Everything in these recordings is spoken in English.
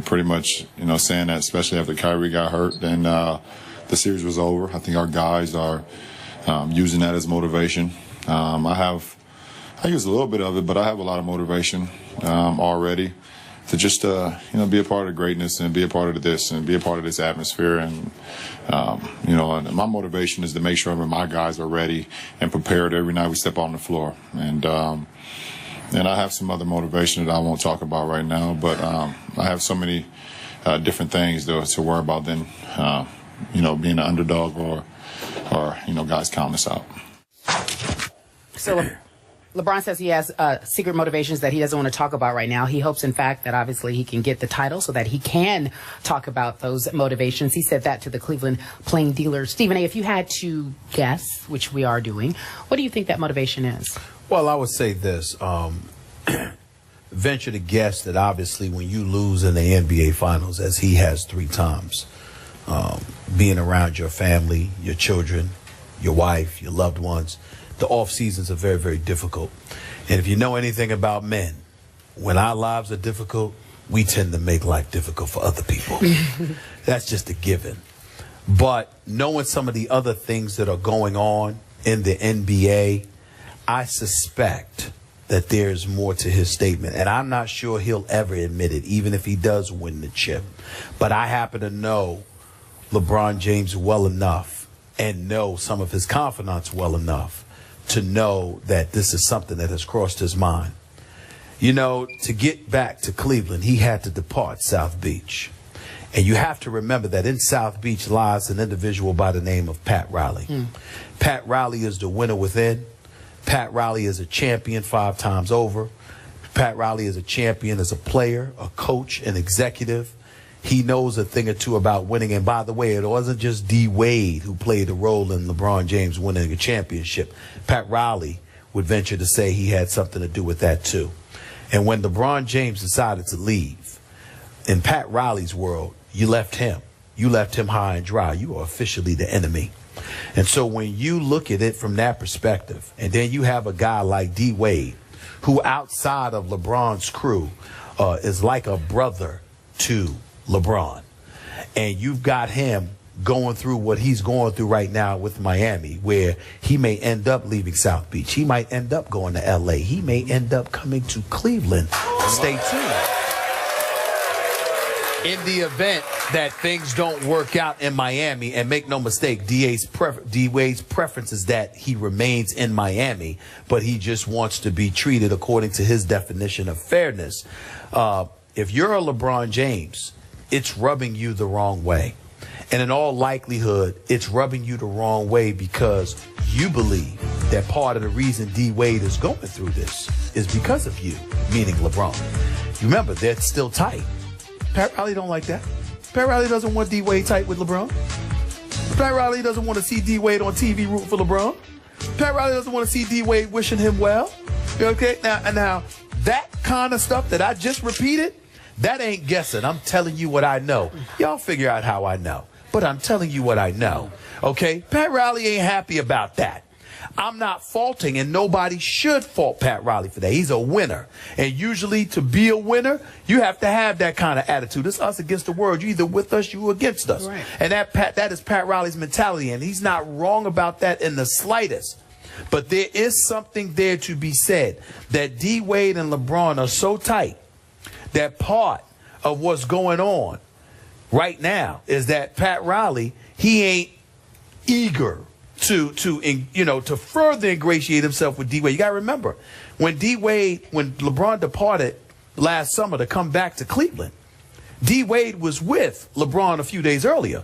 pretty much, saying that, especially after Kyrie got hurt, then the series was over. I think our guys are using that as motivation. I use a little bit of it, but I have a lot of motivation already to just, be a part of the greatness and be a part of this and be a part of this atmosphere. And, and my motivation is to make sure that my guys are ready and prepared every night we step on the floor. And I have some other motivation that I won't talk about right now, but I have so many different things to worry about than, being an underdog or guys counting us out. So LeBron says he has secret motivations that he doesn't want to talk about right now. He hopes, in fact, that obviously he can get the title so that he can talk about those motivations. He said that to the Cleveland Plain Dealers. Stephen A., if you had to guess, which we are doing, what do you think that motivation is? Well, I would say this. Venture to guess that obviously when you lose in the NBA Finals, as he has 3 times, being around your family, your children, your wife, your loved ones, the off seasons are very, very difficult. And if you know anything about men, when our lives are difficult, we tend to make life difficult for other people. That's just a given. But knowing some of the other things that are going on in the NBA, I suspect that there's more to his statement. And I'm not sure he'll ever admit it, even if he does win the chip. But I happen to know LeBron James well enough and know some of his confidants well enough to know that this is something that has crossed his mind. To get back to Cleveland, he had to depart South Beach. And you have to remember that in South Beach lies an individual by the name of Pat Riley. Pat Riley is the winner within. Pat Riley is a champion 5 times over. Pat Riley is a champion as a player, a coach, an executive. He knows a thing or two about winning. And by the way, it wasn't just D. Wade who played a role in LeBron James winning a championship. Pat Riley would venture to say he had something to do with that too. And when LeBron James decided to leave, in Pat Riley's world, you left him. You left him high and dry. You are officially the enemy. And so when you look at it from that perspective, and then you have a guy like D. Wade, who outside of LeBron's crew is like a brother to LeBron, and you've got him going through what he's going through right now with Miami, where he may end up leaving South Beach. He might end up going to L.A. He may end up coming to Cleveland. Stay tuned. In the event that things don't work out in Miami, and make no mistake, D. Wade's preference is that he remains in Miami, but he just wants to be treated according to his definition of fairness. If you're a LeBron James, it's rubbing you the wrong way. And in all likelihood, it's rubbing you the wrong way because you believe that part of the reason D. Wade is going through this is because of you, meaning LeBron. You remember, they're still tight. Pat Riley don't like that. Pat Riley doesn't want D. Wade tight with LeBron. Pat Riley doesn't want to see D. Wade on TV rooting for LeBron. Pat Riley doesn't want to see D. Wade wishing him well. Okay, now that kind of stuff that I just repeated, that ain't guessing. I'm telling you what I know. Y'all figure out how I know. But I'm telling you what I know. Okay? Pat Riley ain't happy about that. I'm not faulting, and nobody should fault Pat Riley for that. He's a winner. And usually to be a winner, you have to have that kind of attitude. It's us against the world. You're either with us, you're against us. Right. And that is Pat Riley's mentality, and he's not wrong about that in the slightest. But there is something there to be said that D. Wade and LeBron are so tight that part of what's going on right now is that Pat Riley, he ain't eager to further ingratiate himself with D. Wade. You got to remember, when LeBron departed last summer to come back to Cleveland, D. Wade was with LeBron a few days earlier.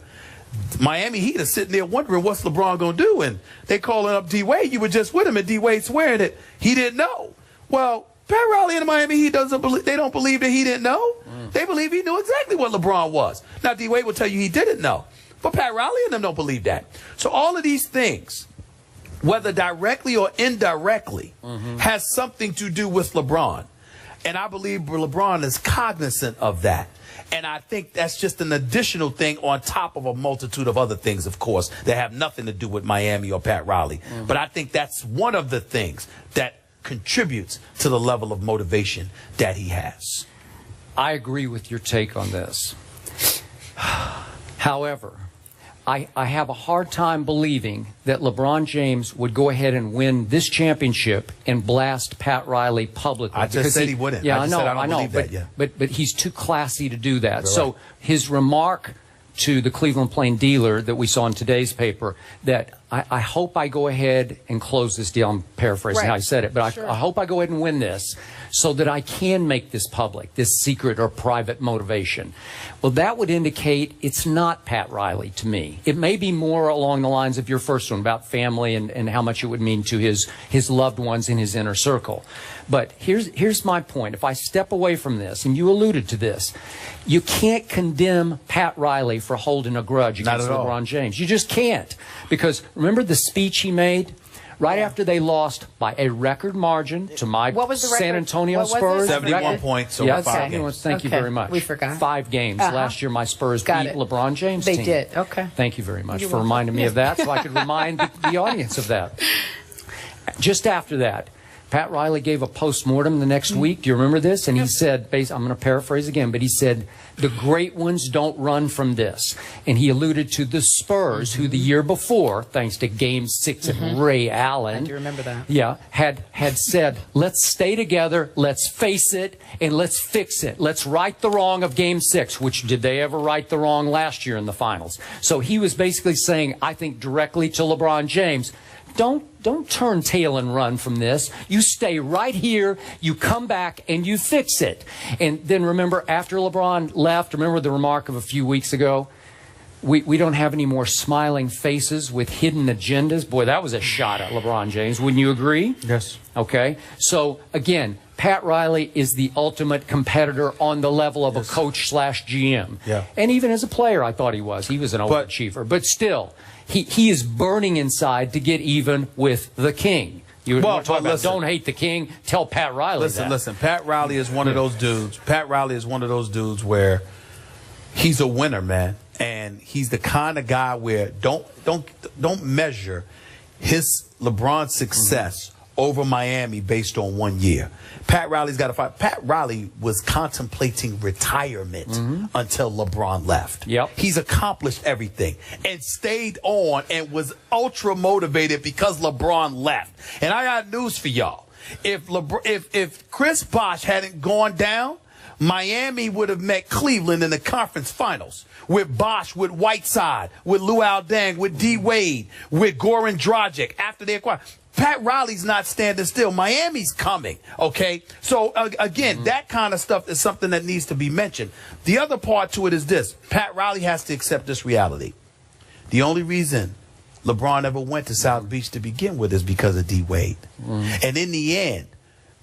Miami Heat are sitting there wondering what's LeBron going to do, and they calling up D. Wade. You were just with him, and D. Wade swearing that he didn't know. Well, Pat Riley and the Miami Heat they don't believe that he didn't know. They believe he knew exactly what LeBron was. Now, D. Wade will tell you he didn't know. But Pat Riley and them don't believe that. So all of these things, whether directly or indirectly, has something to do with LeBron. And I believe LeBron is cognizant of that. And I think that's just an additional thing on top of a multitude of other things, of course, that have nothing to do with Miami or Pat Riley. But I think that's one of the things that contributes to the level of motivation that he has. I agree with your take on this. However, I have a hard time believing that LeBron James would go ahead and win this championship and blast Pat Riley publicly. I just said he wouldn't. Yeah, I just said I don't believe but, that, yeah. but he's too classy to do that. Right. So his remark to the Cleveland Plain Dealer that we saw in today's paper, that I hope I go ahead and close this deal. I'm paraphrasing how I said it, but I hope I go ahead and win this so that I can make this public, this secret or private motivation. Well, that would indicate it's not Pat Riley to me. It may be more along the lines of your first one about family and how much it would mean to his loved ones in his inner circle. But here's my point. If I step away from this, and you alluded to this, you can't condemn Pat Riley for holding a grudge against LeBron James. You just can't. Because remember the speech he made? Right after they lost by a record margin to my San Antonio Spurs. 71 points over 5 games. Thank you very much. We forgot. 5 games. Last year my Spurs beat LeBron James' team. They did. Okay. Thank you very much for reminding me of that so I could remind the audience of that. Just after that, Pat Riley gave a postmortem the next week. Do you remember this? And he said, I'm going to paraphrase again, but he said, the great ones don't run from this. And he alluded to the Spurs, who the year before, thanks to Game 6 and Ray Allen. I do remember that. Yeah, had said, let's stay together, let's face it, and let's fix it. Let's right the wrong of Game 6, which did they ever right the wrong last year in the finals? So he was basically saying, I think directly to LeBron James, don't turn tail and run from this. You stay right here, you come back, and you fix it. And then remember, after LeBron left, remember the remark of a few weeks ago? We don't have any more smiling faces with hidden agendas. Boy, that was a shot at LeBron James. Wouldn't you agree? Yes. Okay. So, again, Pat Riley is the ultimate competitor on the level of a coach/GM. Yeah. And even as a player, I thought he was. He was an overachiever. But still, he is burning inside to get even with the king. You talk about don't hate the king, tell Pat Riley that. Listen, Pat Riley is one of those dudes. Pat Riley is one of those dudes where he's a winner, man. And he's the kind of guy where don't measure his LeBron success over Miami based on 1 year. Pat Riley's got to fight. Pat Riley was contemplating retirement until LeBron left. Yep. He's accomplished everything and stayed on and was ultra motivated because LeBron left. And I got news for y'all. If Chris Bosh hadn't gone down, Miami would have met Cleveland in the conference finals with Bosh, with Whiteside, with Luol Deng, with D. Wade, with Goran Dragic after they acquired. Pat Riley's not standing still. Miami's coming, okay? So, again, that kind of stuff is something that needs to be mentioned. The other part to it is this. Pat Riley has to accept this reality. The only reason LeBron ever went to South Beach to begin with is because of D. Wade. And in the end,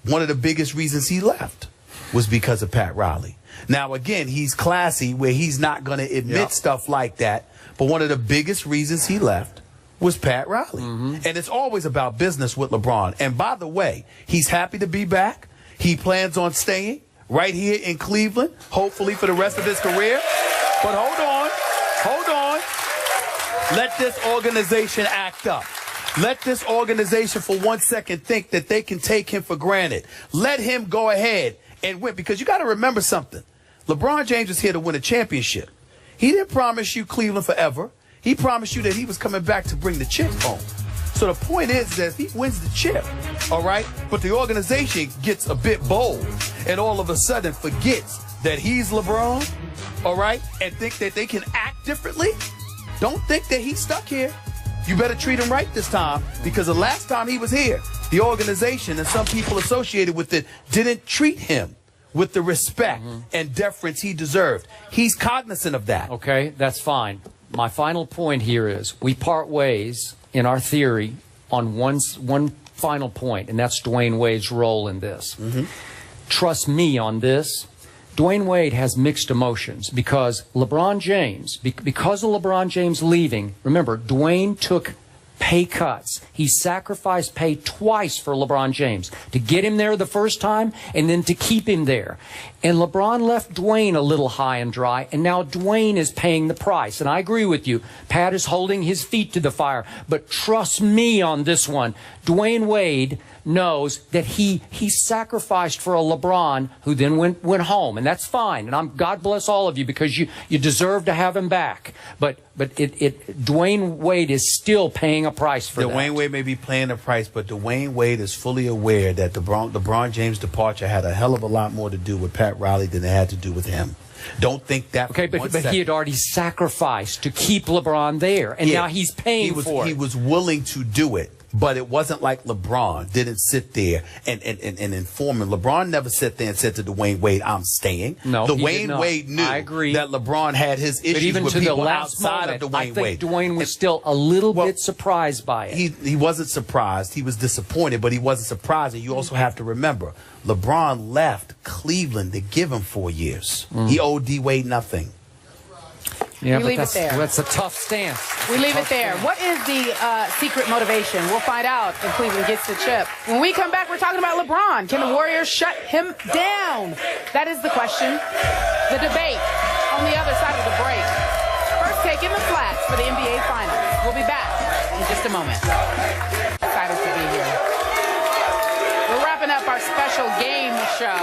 one of the biggest reasons he left was because of Pat Riley. Now, again, he's classy where he's not going to admit stuff like that. But one of the biggest reasons he left was Pat Riley. And it's always about business with LeBron. And by the way, he's happy to be back. He plans on staying right here in Cleveland, hopefully for the rest of his career. But hold on. Let this organization act up. Let this organization for 1 second think that they can take him for granted. Let him go ahead and win, because you got to remember something. LeBron James is here to win a championship. He didn't promise you Cleveland forever. He promised you that he was coming back to bring the chip home. So the point is that if he wins the chip, all right, but the organization gets a bit bold and all of a sudden forgets that he's LeBron, all right, and think that they can act differently, don't think that he's stuck here. You better treat him right this time, because the last time he was here, the organization and some people associated with it didn't treat him with the respect and deference he deserved. He's cognizant of that. Okay, that's fine. My final point here is we part ways in our theory on one final point, and that's Dwayne Wade's role in this. Trust me on this. Dwayne Wade has mixed emotions because LeBron James, because of LeBron James leaving, remember, Dwayne took pay cuts. He sacrificed pay twice for LeBron James, to get him there the first time and then to keep him there. And LeBron left Dwayne a little high and dry, and now Dwayne is paying the price. And I agree with you. Pat is holding his feet to the fire. But trust me on this one. Dwayne Wade knows that he sacrificed for a LeBron who then went home, and that's fine. And God bless all of you because you deserve to have him back. But Dwayne Wade is still paying a price for that. Dwayne Wade may be paying a price, but Dwayne Wade is fully aware that LeBron James' departure had a hell of a lot more to do with Pat Riley than it had to do with him. Don't think that. Okay, but he had already sacrificed to keep LeBron there, and now he's paying for it. He was willing to do it, but it wasn't like LeBron didn't sit there and inform him. LeBron never sat there and said to Dwayne Wade, "I'm staying." No, Dwayne Wade knew that LeBron had his issues but even with to people the last outside moment, of Dwayne Wade. I think Dwayne was still a little bit surprised by it. He wasn't surprised. He was disappointed, but he wasn't surprised. And you also have to remember, LeBron left Cleveland to give him 4 years. He owed D. Wade nothing. Yeah, we leave it there. That's a tough stance. We leave it there. What is the secret motivation? We'll find out if Cleveland gets the chip. When we come back, we're talking about LeBron. Can the Warriors shut him down? That is the question. The debate on the other side of the break. First take in the flats for the NBA Finals. We'll be back in just a moment. Excited to be here. We're wrapping up our special game show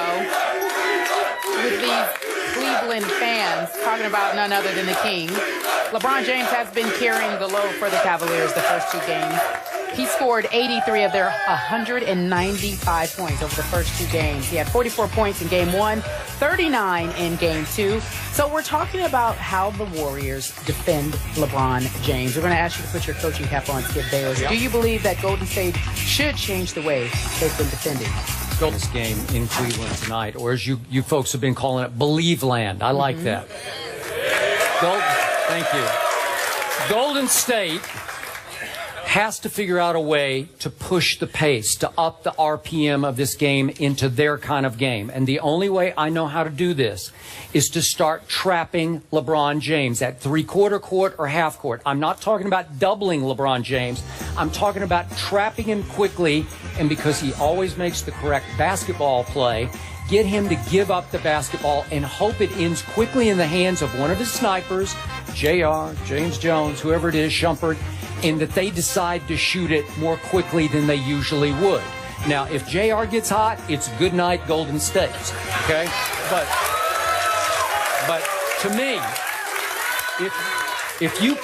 with these Cleveland fans talking about none other than the King. LeBron James has been carrying the load for the Cavaliers the first 2 games. He scored 83 of their 195 points over the first 2 games. He had 44 points in game 1, 39 in game 2. So we're talking about how the Warriors defend LeBron James. We're going to ask you to put your coaching cap on, Skip Bayless. Do you believe that Golden State should change the way they've been defending? This game in Cleveland tonight, or as you folks have been calling it, Believe Land. I like that. Thank you. Golden State has to figure out a way to push the pace, to up the RPM of this game into their kind of game. And the only way I know how to do this is to start trapping LeBron James at three-quarter court or half court. I'm not talking about doubling LeBron James. I'm talking about trapping him quickly, and because he always makes the correct basketball play, get him to give up the basketball and hope it ends quickly in the hands of one of his snipers, JR, James Jones, whoever it is, Shumpert, and that they decide to shoot it more quickly than they usually would. Now, if JR gets hot, it's good night Golden State, okay? But to me, if you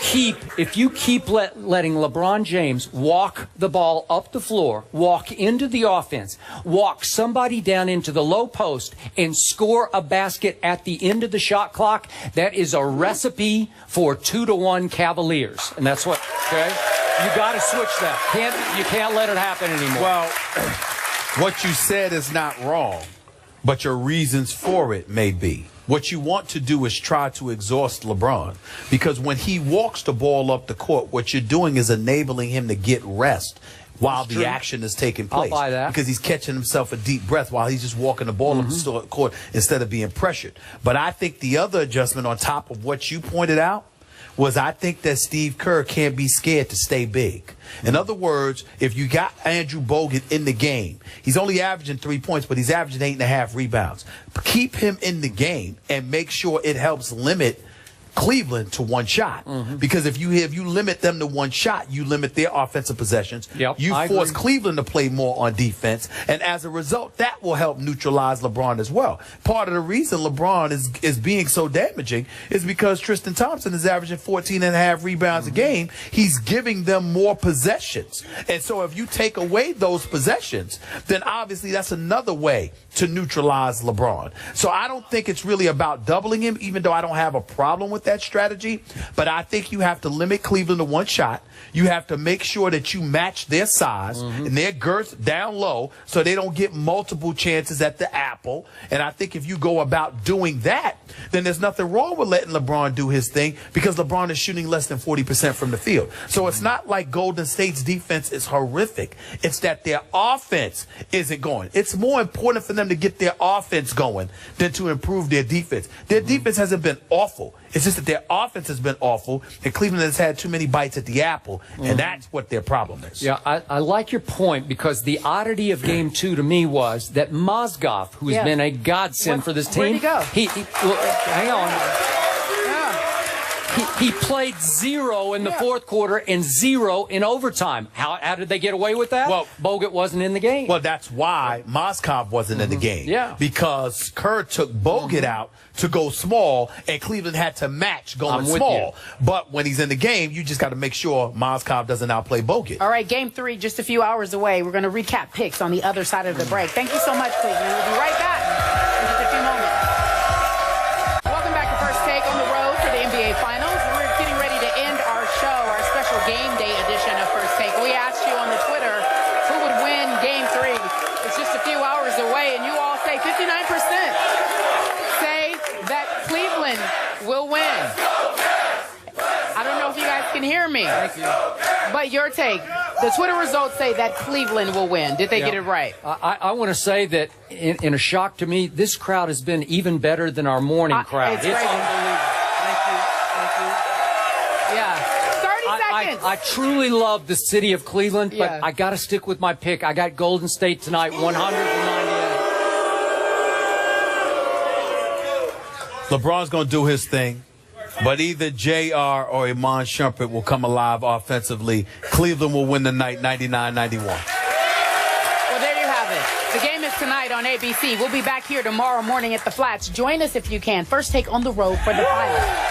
keep letting LeBron James walk the ball up the floor, walk into the offense, walk somebody down into the low post, and score a basket at the end of the shot clock, that is a recipe for 2-1 Cavaliers. And that's what, okay? You got to switch that. You can't let it happen anymore. Well, what you said is not wrong, but your reasons for it may be. What you want to do is try to exhaust LeBron, because when he walks the ball up the court, what you're doing is enabling him to get rest while the action is taking place. I'll buy that. Because he's catching himself a deep breath while he's just walking the ball up the court instead of being pressured. But I think the other adjustment on top of what you pointed out was I think that Steve Kerr can't be scared to stay big. In other words, if you got Andrew Bogut in the game, he's only averaging 3 points, but he's averaging 8.5 rebounds. Keep him in the game and make sure it helps limit Cleveland to one shot. Because if you limit them to one shot, you limit their offensive possessions. You force Cleveland to play more on defense, and as a result, that will help neutralize LeBron as well. Part of the reason LeBron is being so damaging is because Tristan Thompson is averaging 14.5 rebounds a game. He's giving them more possessions, and so if you take away those possessions, then obviously that's another way to neutralize LeBron. So I don't think it's really about doubling him, even though I don't have a problem with that strategy. But I think you have to limit Cleveland to one shot. You have to make sure that you match their size and their girth down low so they don't get multiple chances at the apple. And I think if you go about doing that, then there's nothing wrong with letting LeBron do his thing, because LeBron is shooting less than 40% from the field. So it's not like Golden State's defense is horrific. It's that their offense isn't going. It's more important for them to get their offense going than to improve their defense. Their defense hasn't been awful. It's just that their offense has been awful, and Cleveland has had too many bites at the apple, and that's what their problem is. Yeah, I like your point, because the oddity of Game 2 to me was that Mozgov, who has been a godsend for this team. Where'd he go? Well, hang on. He played 0 in the fourth quarter and 0 in overtime. How did they get away with that? Well, Bogut wasn't in the game. Well, that's why Mozgov wasn't in the game. Yeah. Because Kerr took Bogut out to go small, and Cleveland had to match going small. But when he's in the game, you just got to make sure Mozgov doesn't outplay Bogut. All right, game 3, just a few hours away. We're going to recap picks on the other side of the break. Thank you so much, Cleveland. We'll be right back in just a few moments. Welcome back to First Take on the road for the NBA Finals. We're getting ready to end our show, our special game day edition of First Take. We asked you on the Twitter who would win game 3. It's just a few hours away, and you all say 59% say that Cleveland will win. I don't know if you guys can hear me. Thank you. But your take, the Twitter results say that Cleveland will win. Did they get it right? I want to say that in a shock to me, this crowd has been even better than our morning crowd. It's crazy. unbelievable. Thank you. Yeah. 30 seconds. I truly love the city of Cleveland, but Yeah. I got to stick with my pick. I got Golden State tonight, 198. LeBron's going to do his thing, but either JR or Iman Shumpert will come alive offensively. Cleveland will win the night 99-91. Well, there you have it. The game is tonight on ABC. We'll be back here tomorrow morning at the Flats. Join us if you can. First Take on the road for the finals.